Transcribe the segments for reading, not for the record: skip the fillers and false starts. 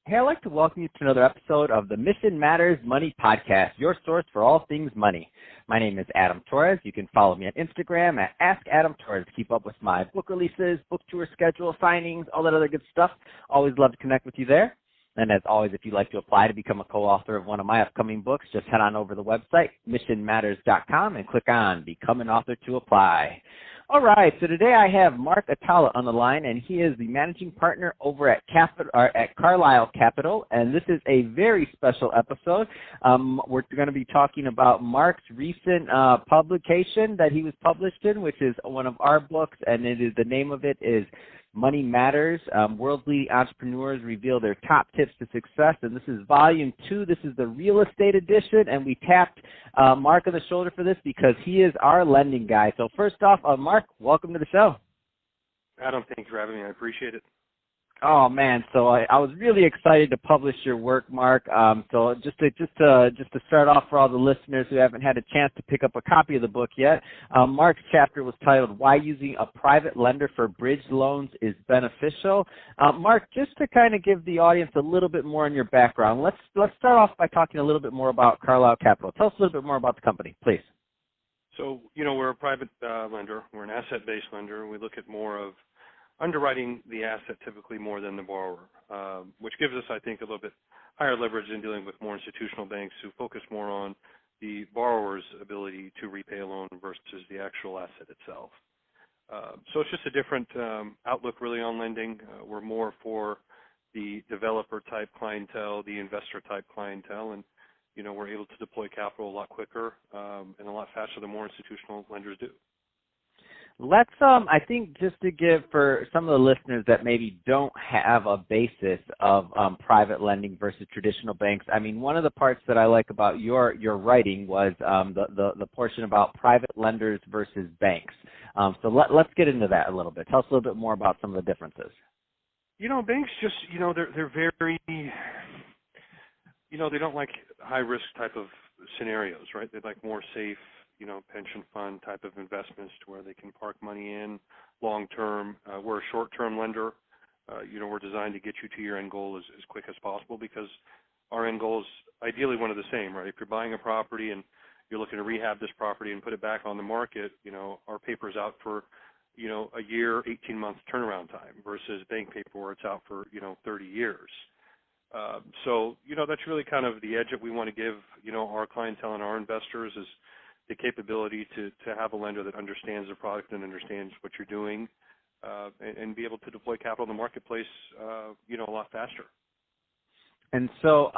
Hey, I'd like to welcome you to another episode of the Mission Matters Money Podcast, your source for all things money. My name is Adam Torres. You can follow me on Instagram at AskAdamTorres to keep up with my book releases, book tour schedule, signings, all that other good stuff. Always love to connect with you there. And as always, if you'd like to apply to become a co-author of one of my upcoming books, just head on over to the website, missionmatters.com, and click on Become an Author to apply. All right, so today I have Mark Atalla on the line, and he is the managing partner over at Carlyle Capital, and this is a very special episode. We're going to be talking about Mark's recent publication that he was published in, which is one of our books, and the name of it is Money Matters. World-leading entrepreneurs reveal their top tips to success, and this is volume 2. This is the real estate edition, and we tapped Mark on the shoulder for this because he is our lending guy. So first off, Mark, welcome to the show. Adam, thanks for having me. I appreciate it. Oh man, so I was really excited to publish your work, Mark. So just to start off for all the listeners who haven't had a chance to pick up a copy of the book yet, Mark's chapter was titled "Why Using a Private Lender for Bridge Loans is Beneficial." Mark, just to kind of give the audience a little bit more on your background, let's start off by talking a little bit more about Carlyle Capital. Tell us a little bit more about the company, please. So, we're a private lender. We're an asset-based lender. We look at more of underwriting the asset typically more than the borrower, which gives us, I think, a little bit higher leverage in dealing with more institutional banks who focus more on the borrower's ability to repay a loan versus the actual asset itself. So it's just a different outlook really on lending. We're more for the developer-type clientele, the investor-type clientele, and, we're able to deploy capital a lot quicker and a lot faster than more institutional lenders do. Let's, I think just to give for some of the listeners that maybe don't have a basis of private lending versus traditional banks, I mean, one of the parts that I like about your writing was the portion about private lenders versus banks. So let's get into that a little bit. Tell us a little bit more about some of the differences. Banks just, they're very, they don't like high-risk type of scenarios, right? They like more safe, pension fund type of investments to where they can park money in long-term. We're a short-term lender. We're designed to get you to your end goal as quick as possible because our end goal is ideally one of the same, right? If you're buying a property and you're looking to rehab this property and put it back on the market, our paper's out for, a year, 18 months turnaround time versus bank paper where it's out for, 30 years. So, that's really kind of the edge that we want to give, our clientele and our investors is the capability to have a lender that understands the product and understands what you're doing and be able to deploy capital in the marketplace, a lot faster. And so,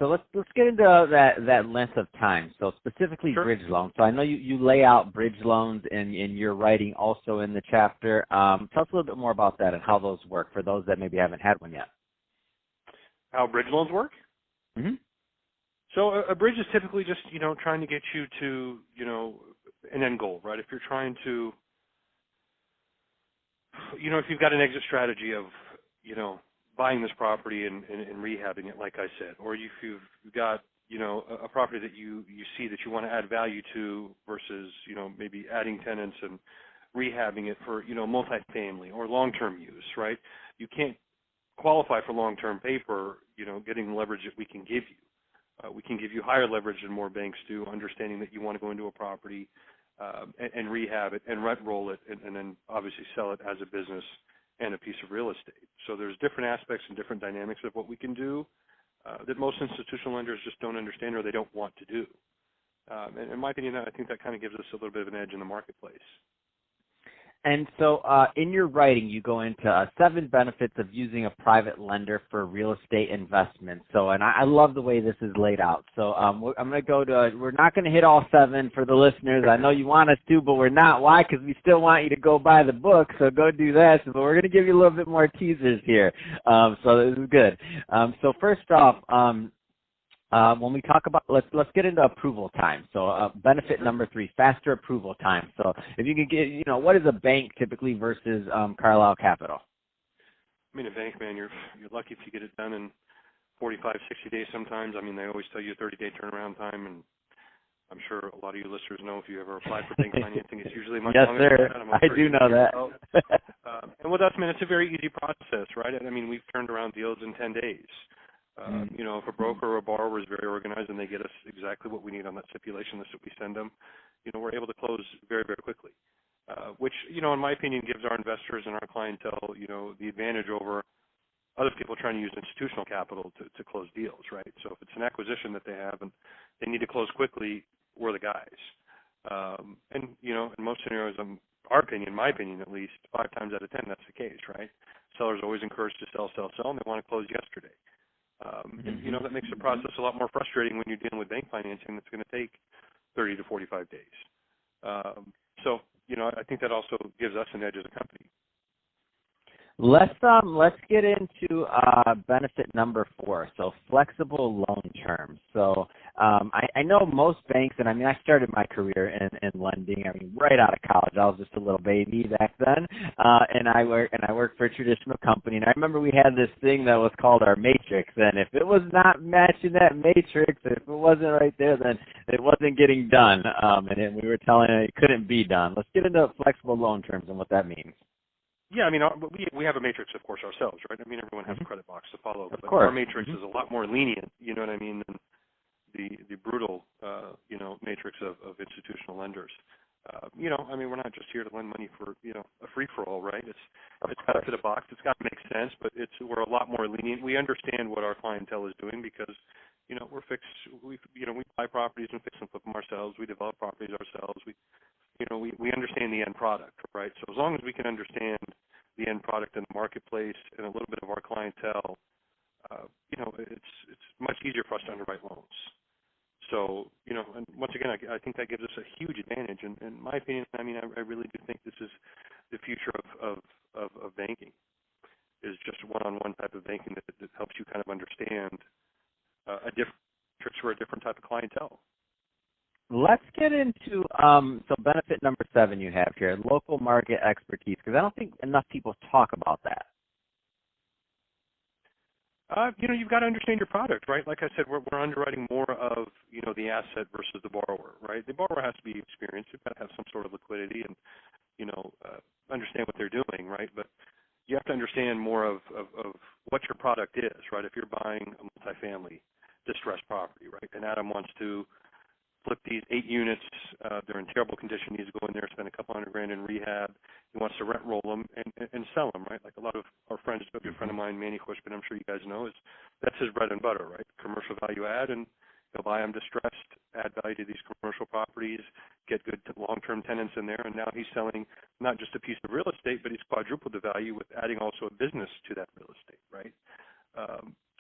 let's get into that length of time. So specifically, Sure. Bridge loans. So I know you lay out bridge loans in your writing, also in the chapter. Tell us a little bit more about that and how those work for those that maybe haven't had one yet. How bridge loans work? Mm-hmm. So a bridge is typically just, trying to get you to, an end goal, right? If you're trying to, if you've got an exit strategy of, buying this property and rehabbing it, like I said, or if you've got, a property that you see that you want to add value to versus, maybe adding tenants and rehabbing it for, multifamily or long-term use, right? You can't qualify for long-term paper, getting the leverage that we can give you. We can give you higher leverage than more banks do, understanding that you want to go into a property and rehab it and rent roll it and then obviously sell it as a business and a piece of real estate. So there's different aspects and different dynamics of what we can do that most institutional lenders just don't understand or they don't want to do. And in my opinion, I think that kind of gives us a little bit of an edge in the marketplace. And so in your writing, you go into 7 benefits of using a private lender for real estate investments. So, and I love the way this is laid out. So I'm going to go to, we're not going to hit all 7 for the listeners. I know you want us to, but we're not. Why? Because we still want you to go buy the book. So go do that. So, but we're going to give you a little bit more teasers here. So this is good. So first off, when we talk about, let's get into approval time. So benefit number 3, faster approval time. So if you could get, what is a bank typically versus Carlyle Capital? I mean, a bank, man, you're lucky if you get it done in 45, 60 days sometimes. I mean, they always tell you a 30-day turnaround time. And I'm sure a lot of you listeners know if you ever apply for bank financing, it's usually much Yes, longer sir. than that. I do know that. And with us, man, it's a very easy process, right? I mean, we've turned around deals in 10 days. If a broker or a borrower is very organized and they get us exactly what we need on that stipulation list that we send them, we're able to close very, very quickly, which, in my opinion, gives our investors and our clientele, the advantage over other people trying to use institutional capital to close deals, right? So if it's an acquisition that they have and they need to close quickly, we're the guys. In most scenarios, my opinion at least, 5 times out of 10, that's the case, right? Sellers are always encouraged to sell, and they want to close yesterday. And that makes the process a lot more frustrating when you're dealing with bank financing that's going to take 30 to 45 days. I think that also gives us an edge as a company. Let's get into benefit number 4. So flexible loan terms. So I know most banks, and I started my career in lending. Right out of college, I was just a little baby back then, and I worked for a traditional company. And I remember we had this thing that was called our matrix, and if it was not matching that matrix, if it wasn't right there, then it wasn't getting done. And we were telling it couldn't be done. Let's get into flexible loan terms and what that means. Yeah, we have a matrix, of course, ourselves, right? Everyone has a credit box to follow, but course. Our matrix is a lot more lenient, than the brutal, matrix of institutional lenders. We're not just here to lend money for, a free-for-all, right? It's got to fit a box. It's got to make sense, but we're a lot more lenient. We understand what our clientele is doing because, we buy properties and fix and flip them ourselves. We develop properties ourselves. We understand the end product, right? So as long as we can understand the end product in the marketplace and a little bit of our clientele, it's much easier for us to underwrite loans. So, and once again, I think that gives us a huge advantage. And in my opinion, I really do think this is the future of banking, is just one-on-one type of banking that helps you kind of understand a different type of clientele. Let's get into so benefit number 7 you have here, local market expertise, because I don't think enough people talk about that. You've got to understand your product, right? Like I said, we're underwriting more of, the asset versus the borrower, right? The borrower has to be experienced. They've got to have some sort of liquidity and, understand what they're doing, right? But you have to understand more of what your product is, right? If you're buying a multifamily distressed property, right, and Adam wants to flip these 8 units, they're in terrible condition, needs to go in there, spend a couple $100,000 in rehab. He wants to rent roll them and sell them, right? Like a lot of our friends, a good friend of mine, Manny Hushman, I'm sure you guys know, that's his bread and butter, right? Commercial value add, and he'll buy them distressed, add value to these commercial properties, get good long-term tenants in there, and now he's selling not just a piece of real estate, but he's quadrupled the value with adding also a business to that real estate, right?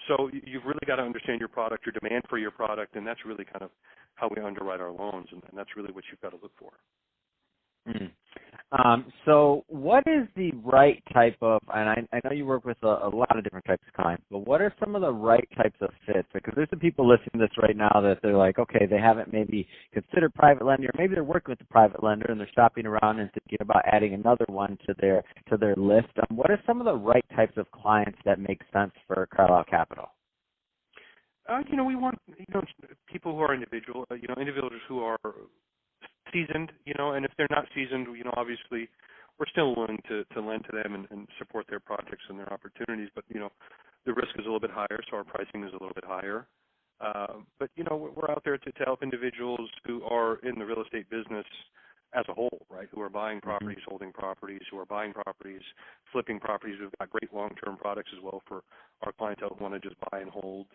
So you've really got to understand your product, your demand for your product, and that's really kind of how we underwrite our loans, and that's really what you've got to look for. So what is the right type of, and I know you work with a lot of different types of clients, but what are some of the right types of fits? Because there's some people listening to this right now that they're like, okay, they haven't maybe considered private lender, or maybe they're working with the private lender and they're shopping around and thinking about adding another one to their list. What are some of the right types of clients that make sense for Carlyle Capital? We want, people who are individuals who are seasoned, and if they're not seasoned, obviously we're still willing to lend to them and support their projects and their opportunities, but, the risk is a little bit higher, so our pricing is a little bit higher. But, we're out there to help individuals who are in the real estate business as a whole, right, who are buying properties, holding properties, who are buying properties, flipping properties. We've got great long-term products as well for our clientele who want to just buy and hold.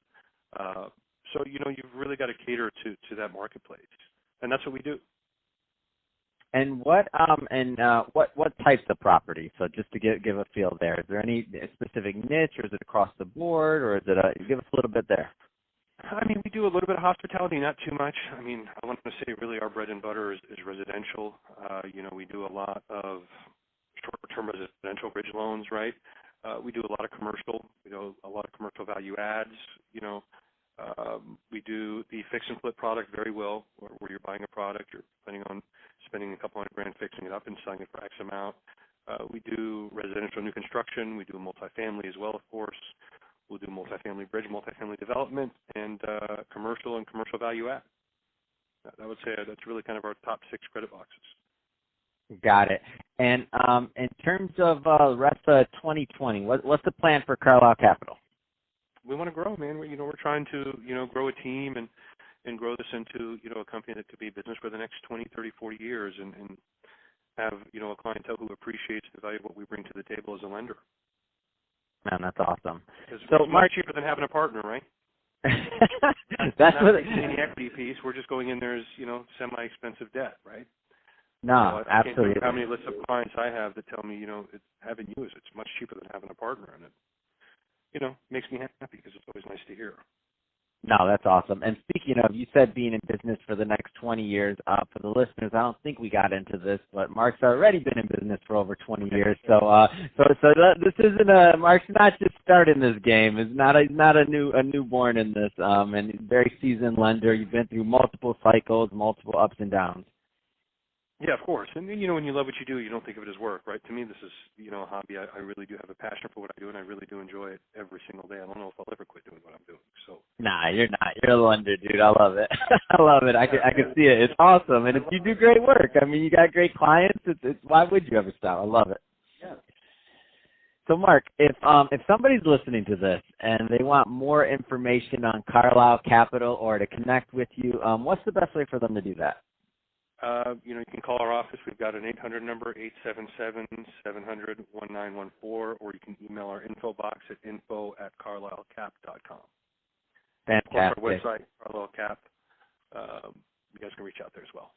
So, you've really got to cater to that marketplace, and that's what we do. And what types of property? So just to give a feel there, is there any specific niche, or is it across the board, or is it give us a little bit there? We do a little bit of hospitality, not too much. I want to say really our bread and butter is residential. We do a lot of short-term residential bridge loans, right? We do a lot of commercial. We do a lot of commercial value adds. We do the fix and flip product very well, where you're buying a product, you're planning on spending a couple $100,000 fixing it up and selling it for X amount. We do residential new construction. We do multifamily as well, of course. We'll do multifamily bridge, multifamily development, and commercial value add. I would say that's really kind of our top 6 credit boxes. Got it. And in terms of the rest of 2020, what's the plan for Carlyle Capital? We want to grow, man. We're trying to, grow a team and grow this into, a company that could be business for the next 20, 30, 40 years and have, a clientele who appreciates the value of what we bring to the table as a lender. Man, that's awesome. Because so, it's much cheaper than having a partner, right? That's what the equity piece. We're just going in there as, semi-expensive debt, right? No, I absolutely. can't tell you how many lists of clients I have that tell me, having you it's much cheaper than having a partner, and it, makes me happy because it's always nice to hear. No, that's awesome. And speaking of, you said being in business for the next 20 years. For the listeners, I don't think we got into this, but Mark's already been in business for over 20 years. So this isn't Mark's not just starting this game. It's not a newborn in this. And very seasoned lender. You've been through multiple cycles, multiple ups and downs. Yeah, of course. And, when you love what you do, you don't think of it as work, right? To me, this is, a hobby. I really do have a passion for what I do, and I really do enjoy it every single day. I don't know if I'll ever quit doing what I'm doing. So. Nah, you're not. You're a lender, dude. I love it. I love it. I can see it. It's awesome. And you do great work. I mean, you got great clients. It's why would you ever stop? I love it. Yeah. So, Mark, if somebody's listening to this and they want more information on Carlyle Capital or to connect with you, what's the best way for them to do that? You can call our office. We've got an 800 number, 877-700-1914, or you can email our info box at info@carlylecap.com. Fantastic. Of course, our website, Carlyle Cap. You guys can reach out there as well.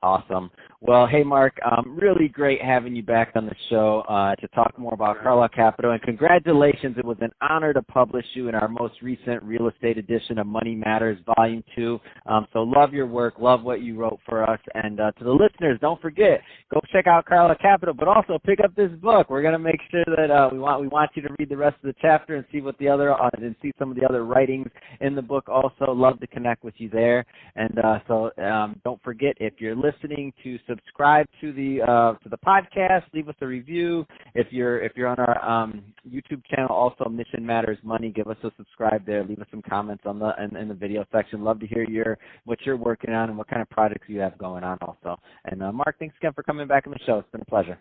Awesome. Well, hey, Mark, really great having you back on the show to talk more about Carlyle Capital. And congratulations. It was an honor to publish you in our most recent real estate edition of Money Matters Volume 2. So love your work. Love what you wrote for us. And to the listeners, don't forget, go check out Carlyle Capital, but also pick up this book. We're going to make sure that we want you to read the rest of the chapter and see what the other and see some of the other writings in the book. Also, love to connect with you there. And so don't forget, if you're listening, to subscribe to the podcast, leave us a review. If you're on our YouTube channel, also Mission Matters Money, give us a subscribe there. Leave us some comments on in the video section. Love to hear what you're working on and what kind of projects you have going on also. And Mark, thanks again for coming back on the show. It's been a pleasure.